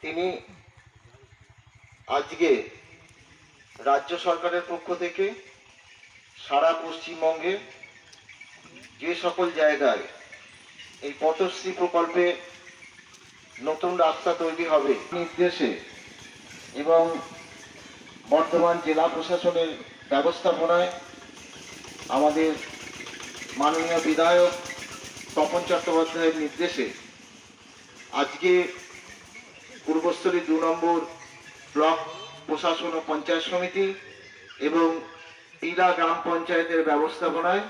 তিনি আজকে রাজ্য সরকারের পক্ষ থেকে সারা পশ্চিমবঙ্গে যে সকল জায়গায় এই পথশ্রী প্রকল্পে নতুন রাস্তা তৈরি হবে নির্দেশে এবং বর্ধমান জেলা প্রশাসনের ব্যবস্থাপনায় আমাদের মাননীয় বিধায়ক তপন চট্টোপাধ্যায়ের নির্দেশে আজকে পূর্বস্থলী 2 নম্বর ব্লক প্রশাসন ও পঞ্চায়েত সমিতি এবং টিলা গ্রাম পঞ্চায়েতের ব্যবস্থাপনায়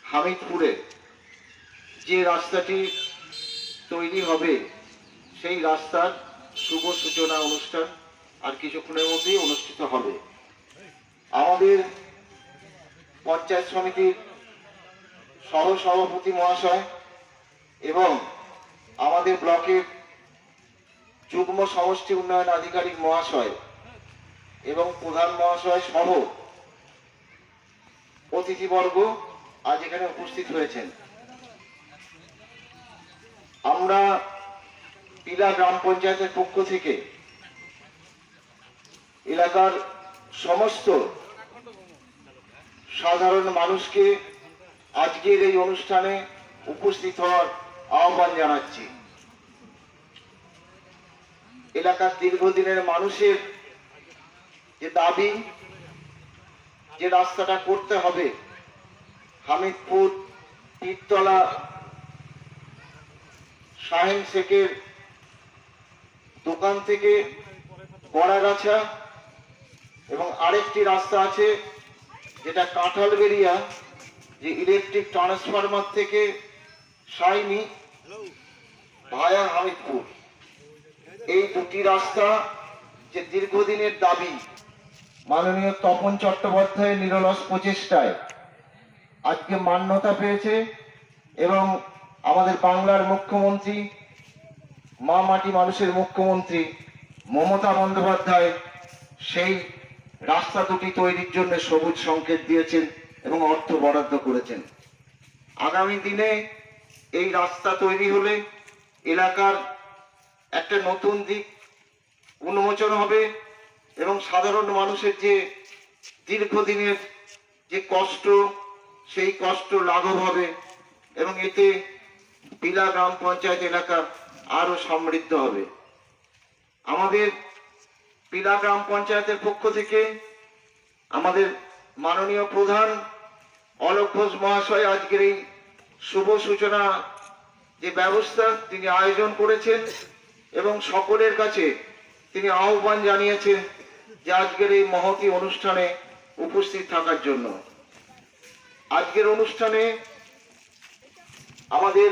হামিদপুরে যে রাস্তাটি তৈরি হবে সেই রাস্তার শুভ সূচনা অনুষ্ঠান আর কিছুক্ষণের মধ্যেই অনুষ্ঠিত হবে। আমাদের পঞ্চায়েত সমিতির সহসভাপতি মহাশয় এবং আমাদের ব্লকের যুগ্ম সমষ্টি উন্নয়ন আধিকারিক মহাশয় এবং প্রধান মহাশয় সহ অতিথিবর্গ আজ এখানে উপস্থিত হয়েছেন। আমরা টিলা গ্রাম পঞ্চায়েতের পক্ষ থেকে এলাকার সমস্ত সাধারণ মানুষকে আজকের এই অনুষ্ঠানে উপস্থিত হওয়ার আহ্বান জানাচ্ছি। এলাকার দীর্ঘদিনের মানুষের যে দাবি, যে রাস্তাটা করতে হবে হামিদপুর তীরতলা শাহিন শেখের দোকান থেকে বড়াগাছা এবং আরেকটি রাস্তা আছে যেটা কাঁঠালবেড়িয়া যে ইলেকট্রিক ট্রান্সফরমার থেকে শাইনি ভায়া হামিদপুর, এই দুটি রাস্তা যে দীর্ঘদিনের দাবি মাননীয় তপন চট্টোপাধ্যায়ের নিরলস প্রচেষ্টায় আজকে মান্যতা পেয়েছে এবং আমাদের বাংলার মুখ্যমন্ত্রী, মা মাটি মানুষের মুখ্যমন্ত্রী মমতা বন্দ্যোপাধ্যায় সেই রাস্তা দুটি তৈরির জন্য সবুজ সংকেত দিয়েছেন এবং অর্থ বরাদ্দ করেছেন। আগামী দিনে এই রাস্তা তৈরি হলে এলাকার একটা নতুন দিক উন্মোচন হবে এবং সাধারণ মানুষের যে দীর্ঘদিনের যে কষ্ট সেই কষ্ট লাঘব হবে এবং এতে টিলা গ্রাম পঞ্চায়েত এলাকা আরো সমৃদ্ধ হবে। আমাদের টিলা গ্রাম পঞ্চায়েতের পক্ষ থেকে আমাদের মাননীয় প্রধান অলোক ঘোষ মহাশয় আজকের এই শুভ সূচনা যে ব্যবস্থা তিনি আয়োজন করেছেন এবং সকলের কাছে তিনি আহ্বান জানিয়েছেন যে আজকের এই মহতী অনুষ্ঠানে উপস্থিত থাকার জন্য। আজকের অনুষ্ঠানে আমাদের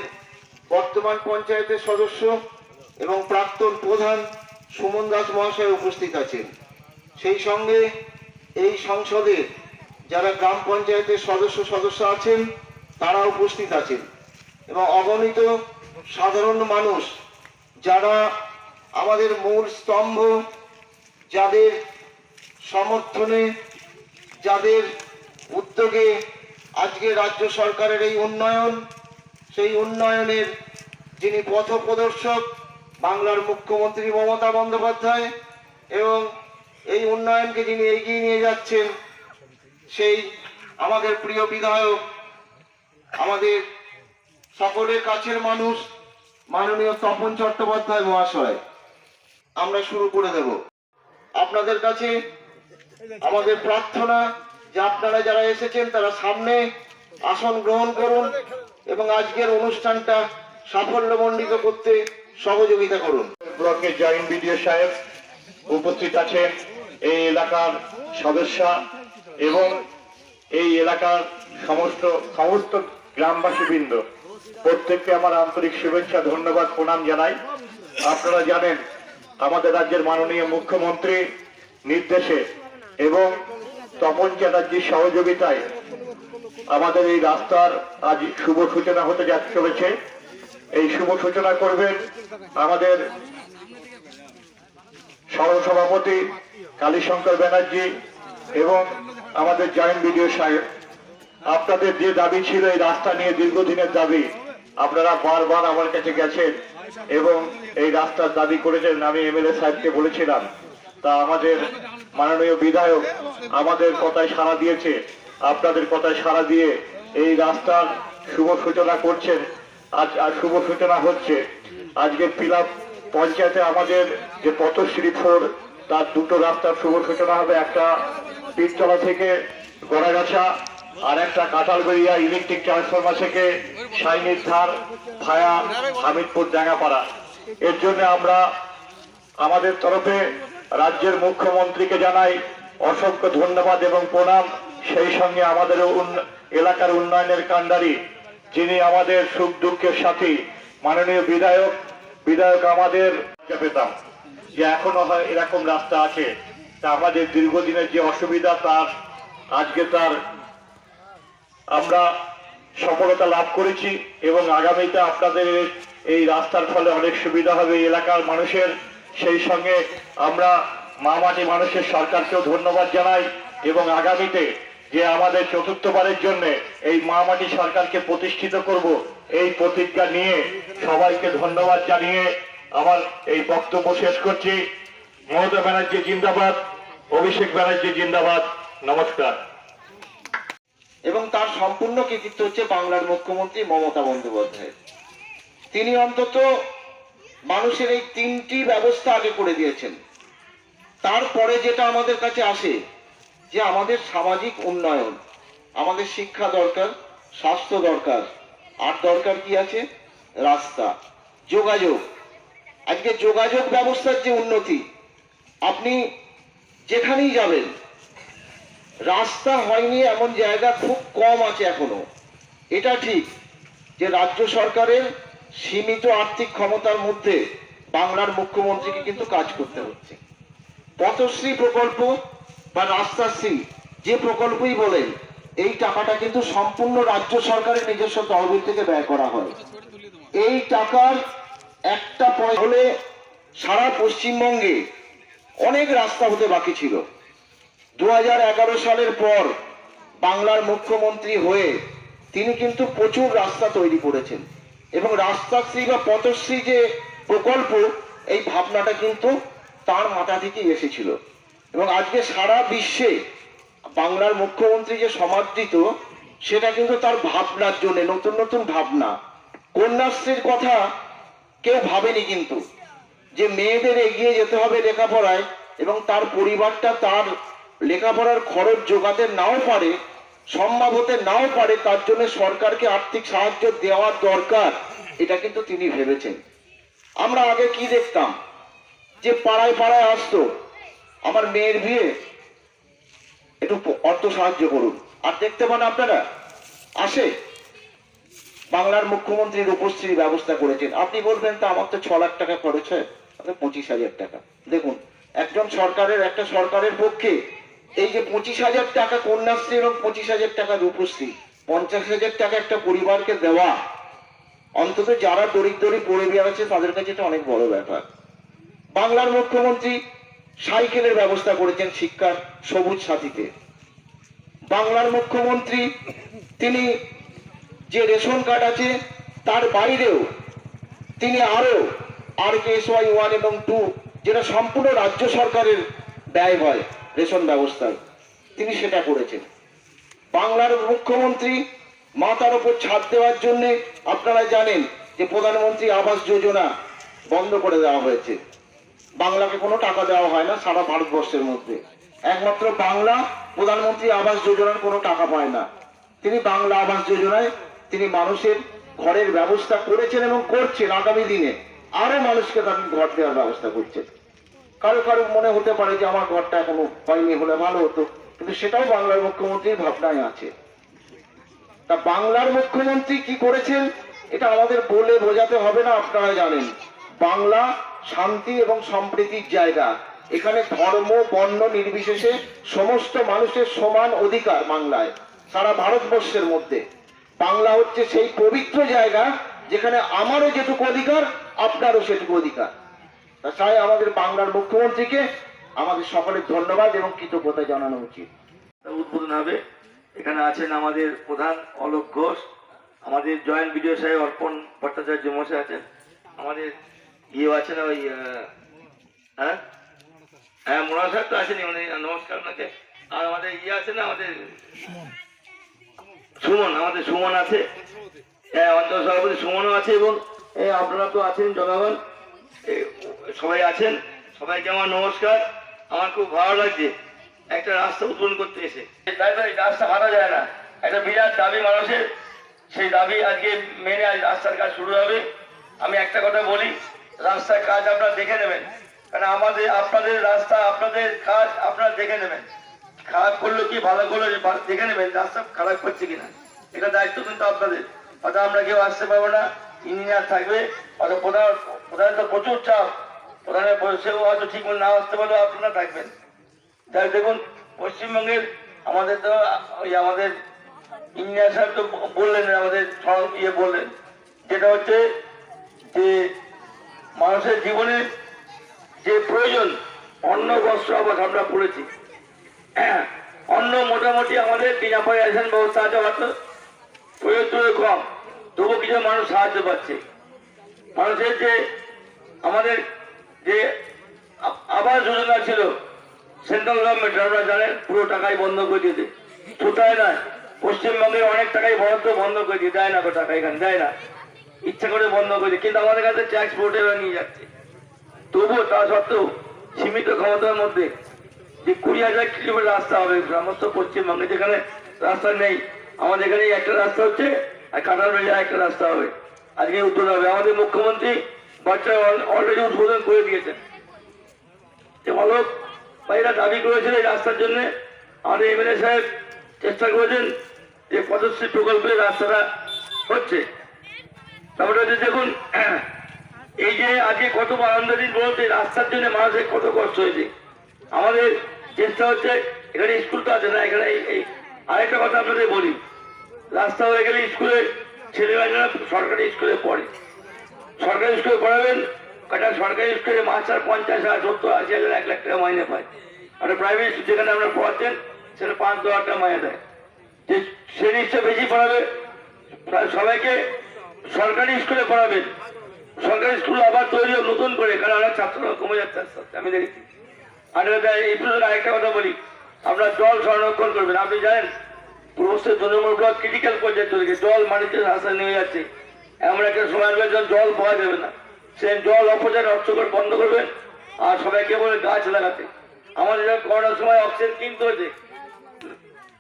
বর্তমান পঞ্চায়েতের সদস্য এবং প্রাক্তন প্রধান সুমন দাস মহাশয় উপস্থিত আছেন। সেই সঙ্গে এই সংসদে যারা গ্রাম পঞ্চায়েতের সদস্য আছেন তারা উপস্থিত আছেন এবং অগণিত সাধারণ মানুষ যারা আমাদের মূল স্তম্ভ, যাদের সমর্থনে, যাদের উদ্যোগে আজকে রাজ্য সরকারের এই উন্নয়ন, সেই উন্নয়নের যিনি পথপ্রদর্শক বাংলার মুখ্যমন্ত্রী মমতা বন্দ্যোপাধ্যায় এবং এই উন্নয়নকে যিনি এগিয়ে নিয়ে যাচ্ছেন সেই আমাদের প্রিয় বিধায়ক, আমাদের সকলের কাছের মানুষ মাননীয় তপন চট্টোপাধ্যায় মহাশয়। আমরা শুরু করে দেব। আপনাদের কাছে আমাদের প্রার্থনা যে আপনারা যারা এসেছেন তারা সামনে আসন গ্রহণ করুন এবং আজকের অনুষ্ঠানটা সাফল্যমণ্ডিত করতে সহযোগিতা করুন। ব্লকের জয়েন্ট বিডিও সাহেব উপস্থিত আছেন, এই এলাকার সদস্য এবং এই এলাকার সমস্ত গ্রামবাসীবৃন্দ প্রত্যেককে আমার আন্তরিক শুভেচ্ছা, ধন্যবাদ, প্রণাম জানাই। আপনারা জানেন আমাদের রাজ্যের মাননীয় মুখ্যমন্ত্রী নির্দেশে এবং তপন চ্যাটার্জির সহযোগিতায় আমাদের এই রাস্তার আজ শুভ সূচনা হতে চলেছে। এই শুভ সূচনা করবেন আমাদের সহসভাপতি কালীশঙ্কর ব্যানার্জি এবং আমাদের জয়েন্ট বিডিও সাহেব। আপনাদের যে দাবি ছিল এই রাস্তা নিয়ে, দীর্ঘদিনের দাবি, আপনারা বারবার আমার কাছে গেছেন এবং এই রাস্তার দাবি করেছেন। আমি এমএলএ সাহেবকে বলেছিলাম, তা আমাদের মাননীয় বিধায়ক আমাদের কথায় সাড়া দিয়েছে, আপনাদের কথায় সাড়া দিয়ে এই রাস্তার শুভ সূচনা করছেন। আজ শুভ সূচনা হচ্ছে। আজকে পিলাপ পঞ্চায়েতে আমাদের যে পথশ্রী 4 তার দুটো রাস্তার শুভ সূচনা হবে। একটা পীরতলা থেকে গড়াগাছা, আর একটা কাঁঠালবেড়িয়া ইলেকট্রিক ট্রান্সফরমার থেকে সাইনির ধার ভায়া হামিদপুর ডাঙ্গাপাড়া। এর জন্য আমরা আমাদের তরফে রাজ্যের মুখ্যমন্ত্রীকে জানাই অসংখ্য ধন্যবাদ এবং প্রণাম। সেই সঙ্গে আমাদের এলাকার উন্নয়নের কাণ্ডারি, যিনি আমাদের সুখ দুঃখের সাথী, মাননীয় বিধায়ক আমাদের পেতাম যে এখনো হয় এরকম রাস্তা আছে। তা আমাদের দীর্ঘদিনের যে অসুবিধা তার আজকে আমরা সফলতা লাভ করেছি এবং আগামীতে আপনাদের এই রাস্তার ফলে অনেক সুবিধা হবে এই এলাকার মানুষের। সেই সঙ্গে আমরা মামাটি মানুষের সরকারকেও ধন্যবাদ জানাই এবং আগামীতে যে আমাদের চতুর্থবারের জন্য এই মামাটি সরকারকে প্রতিষ্ঠিত করব, এই প্রতিজ্ঞা নিয়ে সবাইকে ধন্যবাদ জানিয়ে আমার এই বক্তব্য শেষ করছি। মমতা ব্যানার্জি জিন্দাবাদ, অভিষেক ব্যানার্জি জিন্দাবাদ। নমস্কার। এবং তার সম্পূর্ণ কৃতিত্ব হচ্ছে বাংলার মুখ্যমন্ত্রী মমতা বন্দ্যোপাধ্যায়। তিনি অন্তত মানুষের এই 3টি ব্যবস্থা আগে করে দিয়েছেন। তারপরে যেটা আমাদের কাছে আসে যে আমাদের সামাজিক উন্নয়ন, আমাদের শিক্ষা দরকার, স্বাস্থ্য দরকার, আর দরকার কি আছে? রাস্তা, যোগাযোগ। আজকে যোগাযোগ ব্যবস্থার যে উন্নতি, আপনি যেখানেই যাবেন রাস্তা হয়নি এমন জায়গা খুব কম আছে এখনো। এটা ঠিক যে রাজ্য সরকারের সীমিত আর্থিক ক্ষমতার মধ্যে বাংলার মুখ্যমন্ত্রীকে কিন্তু কাজ করতে হচ্ছে। পথশ্রী প্রকল্প বা রাস্তাশ্রী যে প্রকল্পই বলেন, এই টাকাটা কিন্তু সম্পূর্ণ রাজ্য সরকারের নিজস্ব তহবিল থেকে ব্যয় করা হয়। এই টাকার একটা পয়সা হলে সারা পশ্চিমবঙ্গে অনেক রাস্তা হতে বাকি ছিল। 2011 সালের পর বাংলার মুখ্যমন্ত্রী হয়ে তিনি কিন্তু প্রচুর রাস্তা তৈরি করেছেন এবং রাস্তাশ্রী বা পথশ্রী যে প্রকল্প, এই ভাবনাটা কিন্তু তার মাথা থেকেই এসেছিল। এবং আজকে সারা বিশ্বে বাংলার মুখ্যমন্ত্রী যে সমাদৃত, সেটা কিন্তু তার ভাবনার জন্য, নতুন নতুন ভাবনা। কন্যাশ্রীর কথা কেউ ভাবেনি কিন্তু, যে মেয়েদের এগিয়ে যেতে হবে লেখাপড়ায় এবং তার পরিবারটা তার লেখাপড়ার খরচ জোগাতে নাও পারে, সম্ভব হতে নাও পারে, তার জন্য সরকারকে আর্থিক সাহায্য দেওয়ার দরকার, এটা কিন্তু তিনি ভেবেছেন। আমরা আগে কি দেখতাম যে পাড়ায় পাড়ায় আসতো, আমার মেয়ের বিয়ে, একটু অর্থ সাহায্য করুন। আর দেখতে পান আপনারা আসে, বাংলার মুখ্যমন্ত্রীর উপস্থিতির ব্যবস্থা করেছেন। আপনি বলবেন তা আমার তো 6 লাখ টাকা খরচ হয়, 25,000 টাকা। দেখুন, একজন একটা সরকারের পক্ষে এই যে 25,000 টাকা কন্যাশ্রী এবং 25,000 টাকা রূপশ্রী, 50,000 টাকা একটা পরিবারকে দেওয়া, অন্তত যারা দরিদ্রই পরিবার আছে তাদের কাছে এটা অনেক বড় ব্যাপার। বাংলার মুখ্যমন্ত্রী সাইকেলের ব্যবস্থা করেছেন শিক্ষার সবুজ সাথীতে। বাংলার মুখ্যমন্ত্রী তিনি যে রেশন কার্ড আছে তার বাইরেও তিনি আরো RKSY 1 এবং 2, যেটা সম্পূর্ণ রাজ্য সরকারের ব্যয় হয় রেশন ব্যবস্থায়, তিনি সেটা করেছেন। বাংলার মুখ্যমন্ত্রী মাথার উপর ছাদ দেওয়ার জন্য আপনারা জানেন যে প্রধানমন্ত্রী আবাস যোজনা বন্ধ করে দেওয়া হয়েছে। বাংলাকে কোনো টাকা দেওয়া হয় না সারা ভারতবর্ষের মধ্যে, একমাত্র বাংলা প্রধানমন্ত্রী আবাস যোজনার কোনো টাকা পায় না। তিনি বাংলা আবাস যোজনায় তিনি মানুষের ঘরের ব্যবস্থা করেছেন এবং করছেন। আগামী দিনে আরো মানুষকে তাকে ঘর দেওয়ার ব্যবস্থা করছেন। কারো কারো মনে হতে পারে যে আমার ঘরটা এখনো হয়নি, হলে ভালো হতো, কিন্তু সেটাও বাংলার মুখ্যমন্ত্রীর ভাবনায় আছে। তা বাংলার মুখ্যমন্ত্রী কি করেছেন এটা আমাদের বলে বোঝাতে হবে না, আপনারা জানেন। বাংলা শান্তি এবং সম্প্রীতির জায়গা। এখানে ধর্ম বর্ণ নির্বিশেষে সমস্ত মানুষের সমান অধিকার বাংলায়, সারা ভারতবর্ষের মধ্যে। বাংলা হচ্ছে সেই পবিত্র জায়গা যেখানে আমারও যেটুকু অধিকার আপনারও সেটুকু অধিকার। তাই আমাদের বাংলার মুখ্যমন্ত্রীকে আমাদের সকলের ধন্যবাদ এবং কৃতজ্ঞতা জানানো উচিত। উদ্বোধন হবে। এখানে আছেন আমাদের প্রধান অলোক ঘোষ, আমাদের জয়েন্ট বিডিও সাহেব অর্পণ ভট্টাচার্য মশাই আছেন, আমাদের ইয়ে আছে না ওই হ্যাঁ হ্যাঁ মোনা সাহেব তো আছেনি আমাদের, নমস্কার ওনাকে। আর আমাদের ইয়ে আছে না আমাদের সুমন, আমাদের সুমন আছে, হ্যাঁ অঞ্চল সভাপতি সুমনও আছে, এবং আপনারা তো আছেন জনগণ, সবাই আছেন, সবাইকে আমার নমস্কার। আমার খুব ভালো লাগছে একটা রাস্তা উদ্বোধন করতে এসে, তাই তো এই রাস্তা হারা যায় না, একটা বিরাট দাবি মানুষের, সেই দাবি আজকে মেনে আজ রাস্তার কাজ শুরু হবে। আমি একটা কথা বলি, রাস্তার কাজ আপনারা দেখে নেবেন, কারণ আমাদের আপনাদের রাস্তা আপনাদের কাজ আপনারা দেখে নেবেন, খারাপ করলো কি ভালো করলো দেখে নেবেন, রাস্তা খারাপ করছে কিনা, এটা দায়িত্ব কিন্তু আপনাদের। হয়তো আমরা কেউ আসতে পারবো না, ইঞ্জিনিয়ার থাকবে, হয়তো প্রধানের তো প্রচুর চাপ, প্রধানের সেও হয়তো ঠিক মতো না আসতে পারলেও আপনারা থাকবেন। তাই দেখুন পশ্চিমবঙ্গের আমাদের তো ওই আমাদের ইঞ্জিনিয়ার সাহেব তো বললেন, আমাদের ইয়ে বললেন, যেটা হচ্ছে যে মানুষের জীবনে যে প্রয়োজন অন্ন বস্ত্র আবাস আমরা পড়েছি, অন্ন মোটামুটি আমাদের বিনা পয়সার ব্যবস্থা আছে, হয়তো প্রয়োজন কম, তবু কিছু মানুষ সাহায্য পাচ্ছে। মানুষের যে আমাদের যে আবাস যোজনা ছিল সেন্ট্রাল গভর্নমেন্ট, আপনারা জানেন পুরো টাকাই বন্ধ করে দিয়েছে, কোথায় নয় পশ্চিমবঙ্গে অনেক টাকাই বরাদ্দ বন্ধ করে দিয়ে দেয় না, টাকা এখানে দেয় না, ইচ্ছা করে বন্ধ করে, কিন্তু আমাদের কাছে ট্যাক্স বোর্ডে নিয়ে যাচ্ছে। তবুও তা সত্ত্বেও সীমিত ক্ষমতার মধ্যে যে 20,000 কিলোমিটার রাস্তা হবে সমস্ত পশ্চিমবঙ্গে, যেখানে রাস্তা নেই, আমাদের এখানে একটা রাস্তা হচ্ছে, আর কাঁঠালবেড়িয়া একটা রাস্তা হবে, আজকে উদ্বোধন হবে। আমাদের মুখ্যমন্ত্রী বাচ্চা অলরেডি উদ্বোধন করে দিয়েছেন। অলোক ভাইরা দাবি করেছিল এই রাস্তার জন্য, আমাদের এমএলএ সাহেব চেষ্টা করেছেন যে পদশ্রী প্রকল্পের রাস্তাটা হচ্ছে। তারপরে হচ্ছে দেখুন, এই যে আজকে কত আনন্দ দিন বলতে, রাস্তার জন্য মানুষের কত কষ্ট হয়েছে। আমাদের চেষ্টা হচ্ছে, এখানে স্কুল তো আছে না, এখানে এই আরেকটা কথা আপনাদের বলি, রাস্তা হয়ে গেলে স্কুলে ছেলেমেয়েরা সরকারি স্কুলে পড়ে, সরকারি স্কুলে পড়াবেন, একটা সরকারি স্কুলে মাস্টার 50,000, 70,000, 80,000, 1 লাখ টাকা মাইনে পায়, আর প্রাইভেট যেখানে আমরা পড়াচ্ছেন সেটা 5-10,000 টাকা মাইনে দেয়। যে সে নিশ্চয় বেশি পড়াবে, সবাইকে সরকারি স্কুলে পড়াবেন, সরকারি স্কুল আবার তৈরি নতুন করে, কারণ অনেক ছাত্ররা কমে যাচ্ছে আস্তে আস্তে, আমি দেখেছি। আর এই প্রসঙ্গে আরেকটা কথা বলি, আপনার জল সংরক্ষণ করবেন। আপনি জানেন পূর্বস্থের তৃণমূল ব্লক ক্রিটিক্যাল পর্যায়ে চলে গেছে, জল মাটিতে রাস্তায় নেমে যাচ্ছে, এমন একটা সময় আসবে জল পাওয়া যাবে না, সে জল অপচয় অর্থকর বন্ধ করবেন, আর সবাইকে বলে গাছ লাগাতে। আমাদের যখন করোনার সময় অক্সিজেন কিনতে হয়েছে,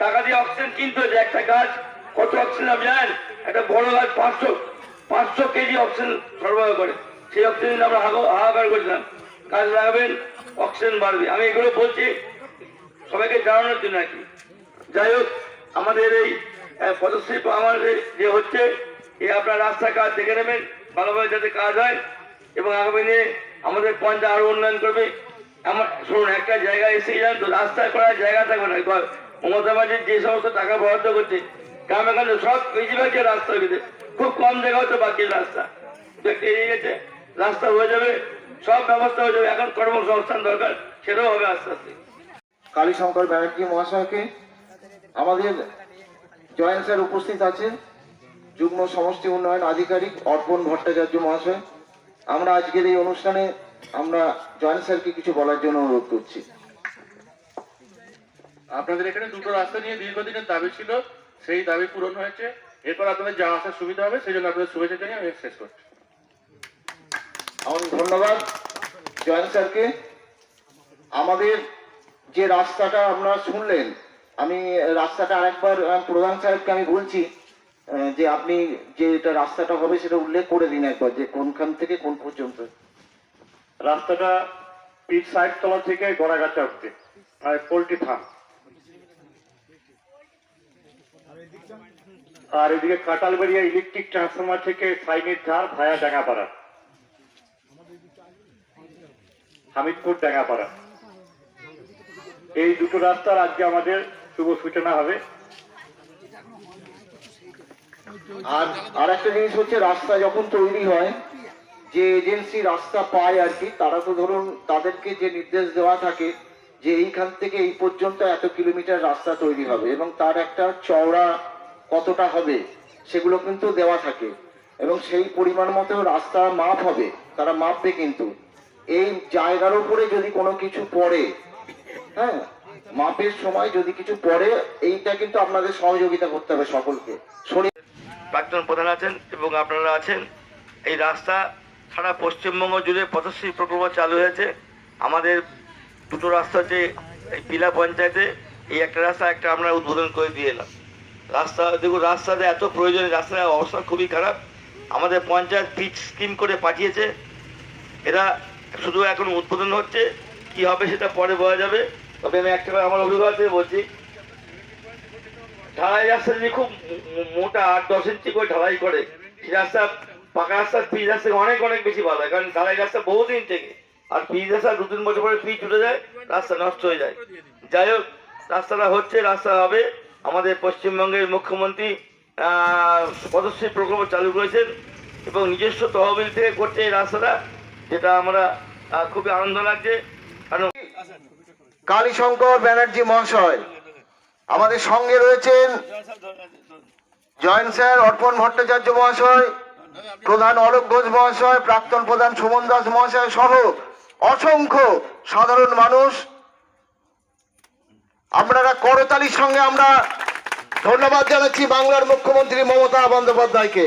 টাকা দিয়ে অক্সিজেন কিনতে হয়েছে, একটা গাছ কত অক্সিজেন আপনি জানেন, একটা বড় গাছ 500 কেজি অক্সিজেন সরবরাহ করে, সেই অক্সিজেন আমরা হাহাকার করেছিলাম। গাছ লাগাবেন, অক্সিজেন বাড়বে। আমি এগুলো বলছি সবাইকে জানানোর জন্য আর কি। যাই হোক, আমাদের এই পদশ্রী আমাদের যে হচ্ছে, এই আপনার রাস্তা কাজ দেখে নেবেন ভালোভাবে যাতে কাজ হয়, এবং আগামী দিনে আমাদের পঞ্চায়েত আরো উন্নয়ন করবে। আমার শুনুন, একটা জায়গায় এসে যান তো রাস্তায় করার জায়গা থাকবে না। মমতা ব্যানার্জি যে সমস্ত টাকা বরাদ্দ করছে গ্রামে গঞ্জে সব বেশিরভাগ রাস্তা হয়েছে, খুব কম জায়গা হচ্ছে বাকি রাস্তা এড়িয়ে গেছে, রাস্তা হয়ে যাবে, সব ব্যবস্থা হয়ে যাবে। এখন কর্মসংস্থান দরকার, সেটাও হবে আস্তে আস্তে। কালীশঙ্কর ব্যানার্জি মহাশয়কে আমাদের জয়েন্ট স্যার উপস্থিত আছেন, যুগ্ম সমষ্টি উন্নয়ন আধিকারিক অর্পণ ভট্টাচার্য মহাশয়। আমরা আজকের এই অনুষ্ঠানে আমরা জয়েন্ট স্যারকে কিছু বলার জন্য অনুরোধ করছি। আপনাদের এখানে দুটো রাস্তা নিয়ে দীর্ঘদিনের দাবি ছিল, সেই দাবি পূরণ হয়েছে। এরপর আপনাদের যাওয়া আসার সুবিধা হবে, সেই জন্য আপনাদের শুভেচ্ছা জানিয়ে আমি শেষ করছি। আমার ধন্যবাদ জয়েন্ট স্যারকে। আমাদের যে রাস্তাটা আপনারা শুনলেন, আমি রাস্তাটা আরেকবার প্রধান সাহেবকে আমি বলছি যে আপনি যে এটা রাস্তাটা হবে সেটা উল্লেখ করে দিন একবার, যে কোনখান থেকে কোন পর্যন্ত। রাস্তাটা পিচ সাইড তলা থেকে গড়াগাছা অব্দি, আর পোল্ট্রি ফার্ম, আর এদিকে কাঁঠালবেড়িয়া ইলেকট্রিক ট্রান্সফরমার থেকে সাইনের ধার ভায়া ডাঙ্গাপাড়া, হামিদপুর ডাঙ্গাপাড়া, এই দুটো রাস্তার আজকে আমাদের শুভ সূচনা হবে। আর একটা জিনিস হচ্ছে, রাস্তা যখন তৈরি হয়, যে এজেন্সি রাস্তা পায় আর কি, তারা তো ধরুন তাদেরকে যে নির্দেশ দেওয়া থাকে যে এইখান থেকে এই পর্যন্ত এত কিলোমিটার রাস্তা তৈরি হবে, এবং তার একটা চওড়া কতটা হবে সেগুলো কিন্তু দেওয়া থাকে। এবং সেই পরিমাণ মতো রাস্তা মাপ হবে, তারা মাপবে। কিন্তু এই জায়গার উপরে যদি কোনো কিছু পড়ে, হ্যাঁ, মাপের সময় যদি কিছু পড়ে, এইটা কিন্তু আপনাদের সহযোগিতা করতে হবে সকলকে। প্রাক্তন প্রধান আছেন এবং আপনারা আছেন। এই রাস্তা সারা পশ্চিমবঙ্গ জুড়ে পথশ্রী প্রকল্প চালু হয়েছে। আমাদের দুটো রাস্তা হচ্ছে এই পিলা পঞ্চায়েতে, এই একটা রাস্তা একটা আমরা উদ্বোধন করে দিয়ে এলাম। রাস্তা দেখুন, রাস্তাতে এত প্রয়োজন, রাস্তার অবস্থা খুবই খারাপ। আমাদের পঞ্চায়েত পিচ স্কিম করে পাঠিয়েছে, এরা শুধু এখন উদ্বোধন হচ্ছে, কি হবে সেটা পরে বলা যাবে। তবে আমি একটা কথা আমার অভিজ্ঞতা থেকে বলছি, ঢালাই রাস্তা যদি খুব মোটা 8-10 ইঞ্চি করে ঢালাই করে, সেই রাস্তা পাকা রাস্তার পিচ রাস্তা থেকে অনেক অনেক বেশি ভালো হয়। কারণ ঢালাই রাস্তা বহুদিন থেকে, আর পিচ রাস্তা 2-3 বছর পরে পিচ উঠে যায়, রাস্তা নষ্ট হয়ে যায়। যাই হোক, রাস্তাটা হচ্ছে, রাস্তা হবে। আমাদের পশ্চিমবঙ্গের মুখ্যমন্ত্রী পদশ্রী প্রকল্প চালু করেছেন এবং নিজস্ব তহবিল থেকে করছে এই রাস্তাটা, যেটা আমরা খুবই আনন্দ লাগছে। কারণ কালীশঙ্কর ব্যানার্জি মহাশয়, আমাদের সঙ্গে রয়েছেন জয়েন্ট স্যার অর্পণ ভট্টাচার্য মহাশয়, প্রধান অলোক ঘোষ মহাশয়, প্রাক্তন প্রধান সুমন দাস মহাশয় সহ অসংখ্য সাধারণ মানুষ। আপনারা করতালির সঙ্গে আমরা ধন্যবাদ জানাচ্ছি বাংলার মুখ্যমন্ত্রী মমতা বন্দ্যোপাধ্যায়কে।